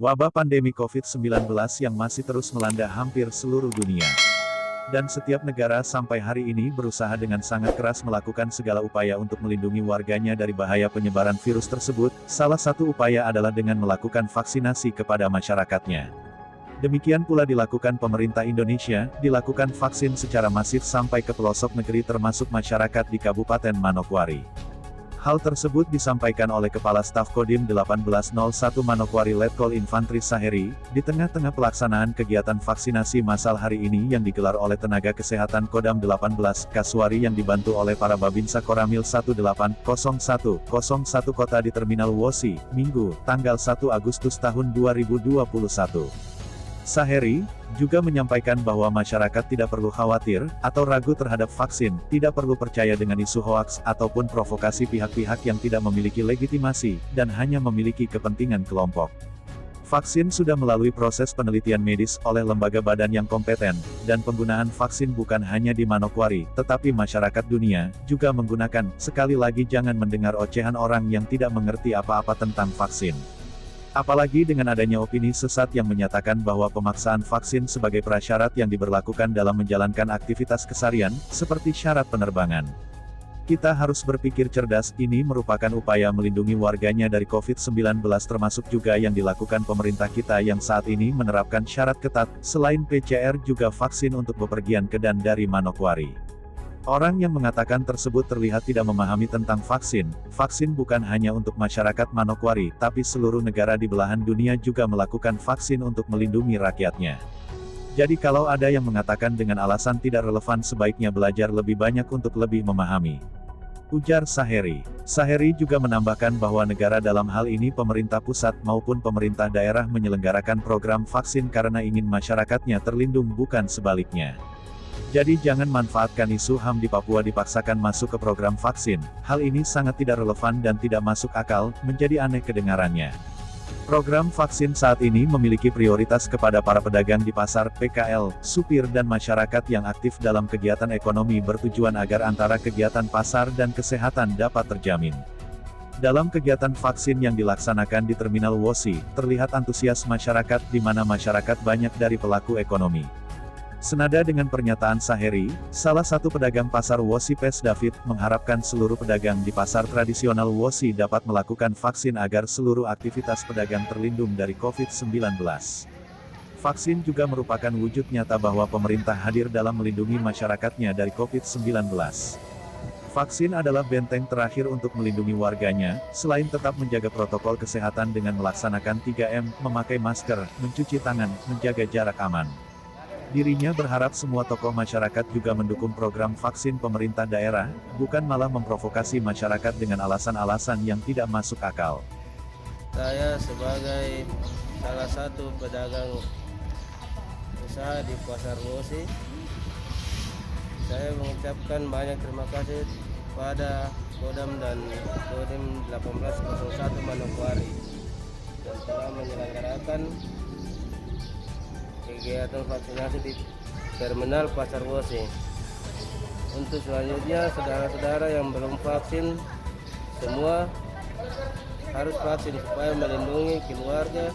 Wabah pandemi COVID-19 yang masih terus melanda hampir seluruh dunia. Dan setiap negara sampai hari ini berusaha dengan sangat keras melakukan segala upaya untuk melindungi warganya dari bahaya penyebaran virus tersebut. Salah satu upaya adalah dengan melakukan vaksinasi kepada masyarakatnya. Demikian pula dilakukan pemerintah Indonesia, dilakukan vaksin secara masif sampai ke pelosok negeri termasuk masyarakat di Kabupaten Manokwari. Hal tersebut disampaikan oleh Kepala Staf Kodim 1801 Manokwari Letkol Infantri Saheri, di tengah-tengah pelaksanaan kegiatan vaksinasi massal hari ini yang digelar oleh tenaga kesehatan Kodam 18 Kaswari yang dibantu oleh para Babinsa Koramil 180101 Kota di Terminal Wosi, Minggu, tanggal 1 Agustus tahun 2021. Saheri juga menyampaikan bahwa masyarakat tidak perlu khawatir atau ragu terhadap vaksin, tidak perlu percaya dengan isu hoaks ataupun provokasi pihak-pihak yang tidak memiliki legitimasi dan hanya memiliki kepentingan kelompok. Vaksin sudah melalui proses penelitian medis oleh lembaga badan yang kompeten, dan penggunaan vaksin bukan hanya di Manokwari, tetapi masyarakat dunia juga menggunakan. Sekali lagi jangan mendengar ocehan orang yang tidak mengerti apa-apa tentang vaksin. Apalagi dengan adanya opini sesat yang menyatakan bahwa pemaksaan vaksin sebagai prasyarat yang diberlakukan dalam menjalankan aktivitas keseharian, seperti syarat penerbangan. Kita harus berpikir cerdas, ini merupakan upaya melindungi warganya dari COVID-19 termasuk juga yang dilakukan pemerintah kita yang saat ini menerapkan syarat ketat, selain PCR juga vaksin untuk bepergian ke dan dari Manokwari. Orang yang mengatakan tersebut terlihat tidak memahami tentang vaksin. Vaksin bukan hanya untuk masyarakat Manokwari, tapi seluruh negara di belahan dunia juga melakukan vaksin untuk melindungi rakyatnya. Jadi kalau ada yang mengatakan dengan alasan tidak relevan sebaiknya belajar lebih banyak untuk lebih memahami. Ujar Saheri. Saheri juga menambahkan bahwa negara dalam hal ini pemerintah pusat maupun pemerintah daerah menyelenggarakan program vaksin karena ingin masyarakatnya terlindung bukan sebaliknya. Jadi jangan manfaatkan isu HAM di Papua dipaksakan masuk ke program vaksin. Hal ini sangat tidak relevan dan tidak masuk akal, menjadi aneh kedengarannya. Program vaksin saat ini memiliki prioritas kepada para pedagang di pasar, PKL, supir dan masyarakat yang aktif dalam kegiatan ekonomi bertujuan agar antara kegiatan pasar dan kesehatan dapat terjamin. Dalam kegiatan vaksin yang dilaksanakan di Terminal Wosi, terlihat antusias masyarakat di mana masyarakat banyak dari pelaku ekonomi. Senada dengan pernyataan Saheri, salah satu pedagang pasar Wosi Pes David, mengharapkan seluruh pedagang di pasar tradisional Wosi dapat melakukan vaksin agar seluruh aktivitas pedagang terlindung dari COVID-19. Vaksin juga merupakan wujud nyata bahwa pemerintah hadir dalam melindungi masyarakatnya dari COVID-19. Vaksin adalah benteng terakhir untuk melindungi warganya, selain tetap menjaga protokol kesehatan dengan melaksanakan 3M, memakai masker, mencuci tangan, menjaga jarak aman. Dirinya berharap semua tokoh masyarakat juga mendukung program vaksin pemerintah daerah, bukan malah memprovokasi masyarakat dengan alasan-alasan yang tidak masuk akal. Saya sebagai salah satu pedagang usaha di Pasar Wosi, saya mengucapkan banyak terima kasih pada Kodam dan Kodim 1801 Manokwari yang telah menyelenggarakan kegiatan vaksinasi di Terminal Pasar Wosi. Untuk selanjutnya, saudara-saudara yang belum vaksin, semua harus vaksin supaya melindungi keluarga